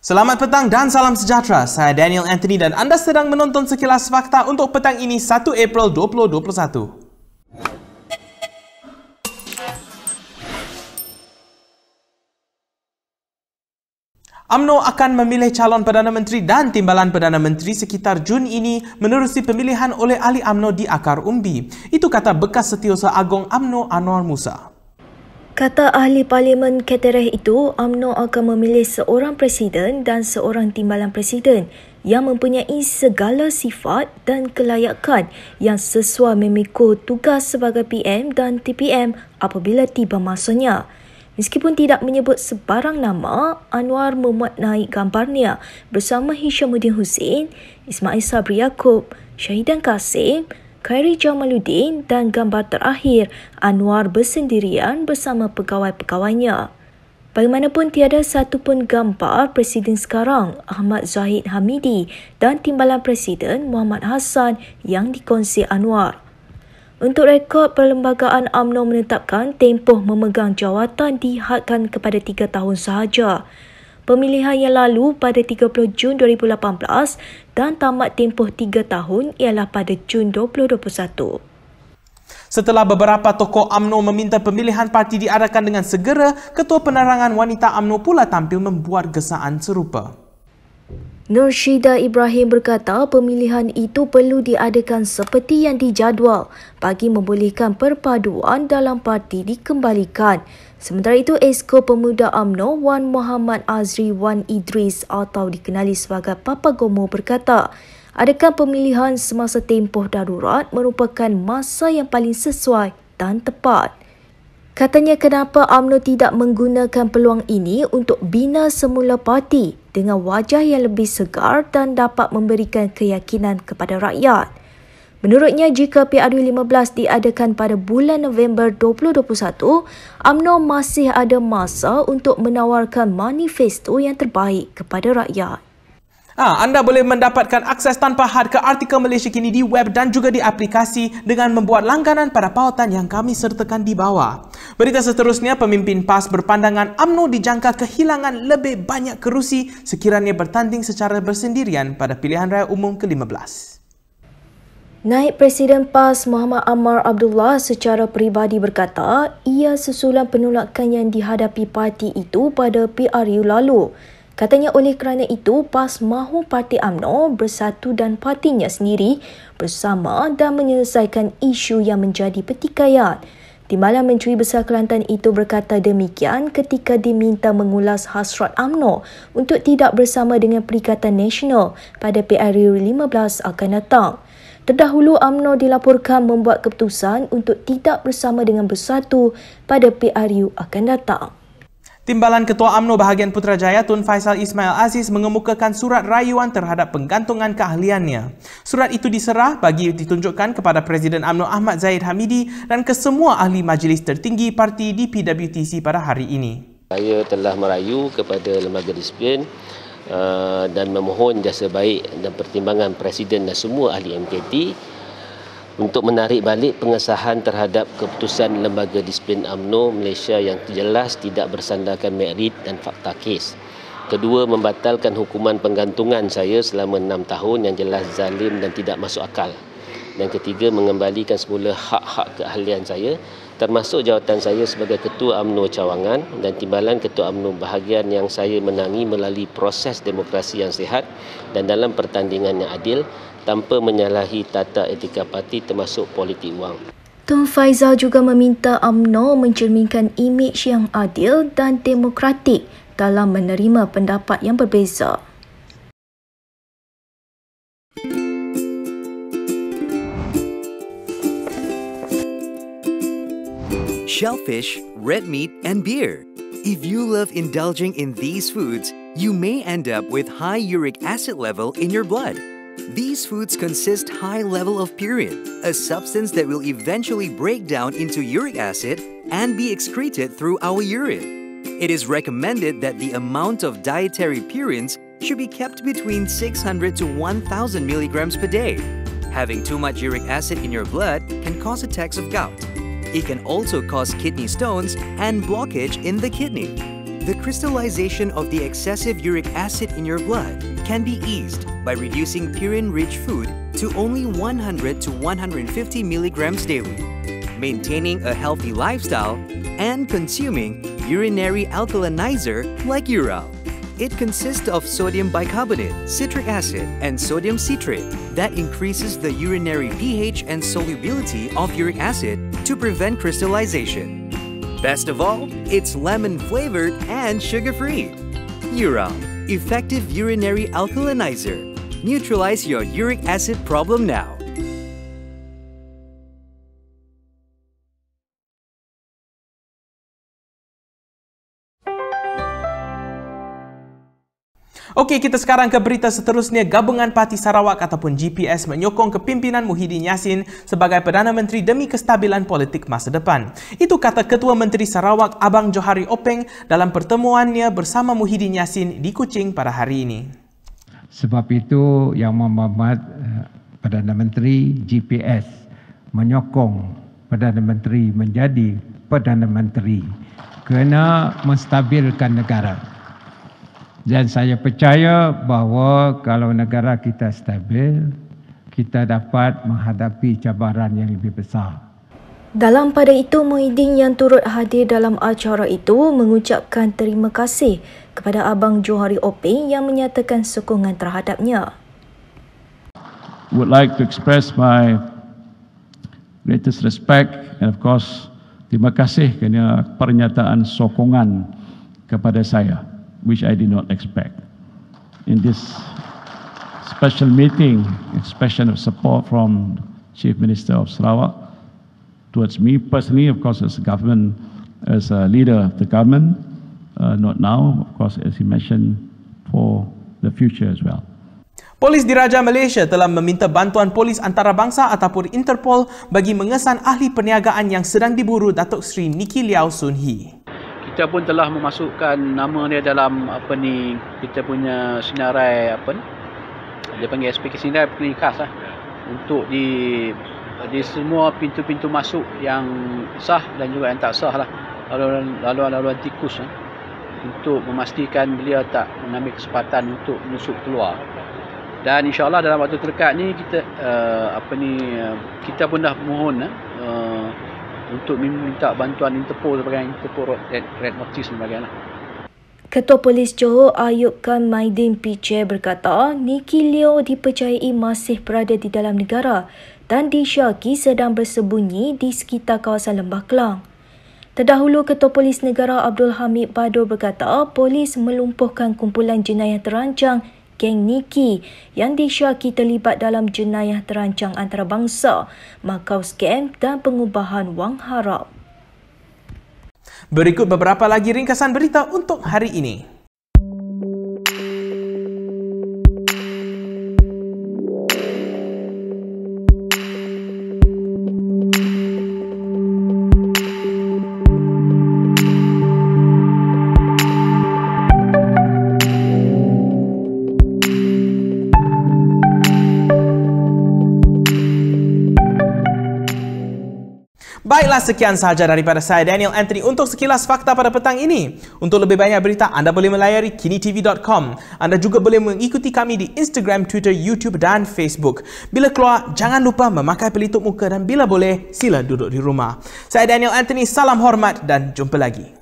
Selamat petang dan salam sejahtera. Saya Daniel Anthony dan anda sedang menonton Sekilas Fakta untuk petang ini 1 April 2021. UMNO akan memilih calon Perdana Menteri dan Timbalan Perdana Menteri sekitar Jun ini menerusi pemilihan oleh ahli UMNO di akar umbi. Itu kata bekas Setiausaha Agong UMNO Anwar Musa. Kata ahli Parlimen Ketereh itu, UMNO akan memilih seorang presiden dan seorang timbalan presiden yang mempunyai segala sifat dan kelayakan yang sesuai memikul tugas sebagai PM dan TPM apabila tiba masanya. Meskipun tidak menyebut sebarang nama, Anwar memuat naik gambarnya bersama Hishamuddin Hussein, Ismail Sabri Yaakob, Syahidan Kasim, Khairi Jamaluddin dan gambar terakhir Anwar bersendirian bersama pegawai-pegawainya. Bagaimanapun tiada satu pun gambar Presiden sekarang Ahmad Zahid Hamidi dan Timbalan Presiden Muhammad Hassan yang dikongsi Anwar. Untuk rekod, Perlembagaan UMNO menetapkan tempoh memegang jawatan dihadkan kepada 3 tahun sahaja. Pemilihan yang lalu pada 30 Jun 2018 dan tamat tempoh 3 tahun ialah pada Jun 2021. Setelah beberapa tokoh UMNO meminta pemilihan parti diadakan dengan segera, Ketua Penerangan Wanita UMNO pula tampil membuat gesaan serupa. Nur Syida Ibrahim berkata pemilihan itu perlu diadakan seperti yang dijadual bagi membolehkan perpaduan dalam parti dikembalikan. Sementara itu, Esko Pemuda UMNO Wan Muhammad Azri Wan Idris atau dikenali sebagai Papa Gomo berkata, adakan pemilihan semasa tempoh darurat merupakan masa yang paling sesuai dan tepat. Katanya kenapa UMNO tidak menggunakan peluang ini untuk bina semula parti dengan wajah yang lebih segar dan dapat memberikan keyakinan kepada rakyat. Menurutnya, jika PRU 15 diadakan pada bulan November 2021, UMNO masih ada masa untuk menawarkan manifesto yang terbaik kepada rakyat. Anda boleh mendapatkan akses tanpa had ke artikel Malaysia Kini di web dan juga di aplikasi dengan membuat langganan pada pautan yang kami sertakan di bawah. Berita seterusnya, pemimpin PAS berpandangan UMNO dijangka kehilangan lebih banyak kerusi sekiranya bertanding secara bersendirian pada pilihan raya umum ke-15. Naib Presiden PAS Muhammad Ammar Abdullah secara peribadi berkata ia susulan penolakan yang dihadapi parti itu pada PRU lalu. Katanya oleh kerana itu, PAS mahu parti UMNO bersatu dan partinya sendiri bersama dan menyelesaikan isu yang menjadi pertikaian. Timbalan Menteri Besar Kelantan itu berkata demikian ketika diminta mengulas hasrat UMNO untuk tidak bersama dengan Perikatan Nasional pada PRU 15 akan datang. Terdahulu, UMNO dilaporkan membuat keputusan untuk tidak bersama dengan Bersatu pada PRU akan datang. Timbalan Ketua UMNO bahagian Putrajaya Tun Faisal Ismail Aziz mengemukakan surat rayuan terhadap penggantungan keahliannya. Surat itu diserah bagi ditunjukkan kepada Presiden UMNO Ahmad Zahid Hamidi dan kesemua ahli majlis tertinggi parti di PWTC pada hari ini. Saya telah merayu kepada lembaga disiplin dan memohon jasa baik dan pertimbangan Presiden dan semua ahli MKT untuk menarik balik pengesahan terhadap keputusan Lembaga Disiplin UMNO Malaysia yang jelas tidak bersandarkan merit dan fakta kes. Kedua, membatalkan hukuman penggantungan saya selama 6 tahun yang jelas zalim dan tidak masuk akal. Dan ketiga, mengembalikan semula hak-hak keahlian saya termasuk jawatan saya sebagai Ketua UMNO Cawangan dan Timbalan Ketua UMNO bahagian yang saya menangi melalui proses demokrasi yang sihat dan dalam pertandingan yang adil tanpa menyalahi tata etika parti termasuk politik wang. Tun Faisal juga meminta UMNO mencerminkan imej yang adil dan demokratik dalam menerima pendapat yang berbeza. Shellfish, red meat, and beer. If you love indulging in these foods, you may end up with high uric acid level in your blood. These foods consist high level of purine, a substance that will eventually break down into uric acid and be excreted through our urine. It is recommended that the amount of dietary purines should be kept between 600 to 1,000 milligrams per day. Having too much uric acid in your blood can cause attacks of gout. It can also cause kidney stones and blockage in the kidney. The crystallization of the excessive uric acid in your blood can be eased by reducing purine-rich food to only 100 to 150 milligrams daily, maintaining a healthy lifestyle, and consuming urinary alkalinizer like Ural. It consists of sodium bicarbonate, citric acid, and sodium citrate that increases the urinary pH and solubility of uric acid to prevent crystallization. Best of all, it's lemon-flavored and sugar-free. Ural, effective urinary alkalinizer. Neutralize your uric acid problem now. Okey, kita sekarang ke berita seterusnya. Gabungan Parti Sarawak ataupun GPS menyokong kepimpinan Muhyiddin Yassin sebagai Perdana Menteri demi kestabilan politik masa depan. Itu kata Ketua Menteri Sarawak Abang Johari Openg dalam pertemuannya bersama Muhyiddin Yassin di Kuching pada hari ini. Sebab itu Yang Berhormat Perdana Menteri GPS menyokong Perdana Menteri menjadi Perdana Menteri kerana menstabilkan negara. Dan saya percaya bahawa kalau negara kita stabil, kita dapat menghadapi cabaran yang lebih besar. Dalam pada itu, Muhyiddin yang turut hadir dalam acara itu mengucapkan terima kasih kepada Abang Johari Openg yang menyatakan sokongan terhadapnya. Would like to express my greatest respect and of course terima kasih kerana pernyataan sokongan kepada saya, which I did not expect. In this special meeting, expression of support from Chief Minister of Sarawak towards me personally, of course, as a government, as a leader of the government, not now, of course, as he mentioned, for the future as well. Polis Diraja Malaysia telah meminta bantuan polis antarabangsa ataupun Interpol bagi mengesan ahli perniagaan yang sedang diburu Datuk Seri Nicky Liao Soon Hee. Kita pun telah memasukkan nama dia dalam kita punya senarai dia panggil SPK senarai khas lah, untuk di semua pintu-pintu masuk yang sah dan juga yang tak sah lah, laluan tikus untuk memastikan beliau tak mengambil kesempatan untuk menusuk keluar. Dan insya-Allah dalam waktu terdekat ni kita pun dah mohon untuk minta bantuan Interpol sebagai Interpol Red Notice dan sebagainya. Ketua Polis Johor Ayub Khan Maidin PC berkata, Nicky Liao dipercayai masih berada di dalam negara dan disyaki sedang bersembunyi di sekitar kawasan Lembah Kelang. Terdahulu, Ketua Polis Negara Abdul Hamid Badur berkata, polis melumpuhkan kumpulan jenayah terancang geng Nicky yang disyaki terlibat dalam jenayah terancang antarabangsa, Macau Scam dan pengubahan wang harap. Berikut beberapa lagi ringkasan berita untuk hari ini. Baiklah, sekian sahaja daripada saya Daniel Anthony untuk sekilas fakta pada petang ini. Untuk lebih banyak berita, anda boleh melayari kinitv.com. Anda juga boleh mengikuti kami di Instagram, Twitter, YouTube dan Facebook. Bila keluar, jangan lupa memakai pelitup muka dan bila boleh, sila duduk di rumah. Saya Daniel Anthony, salam hormat dan jumpa lagi.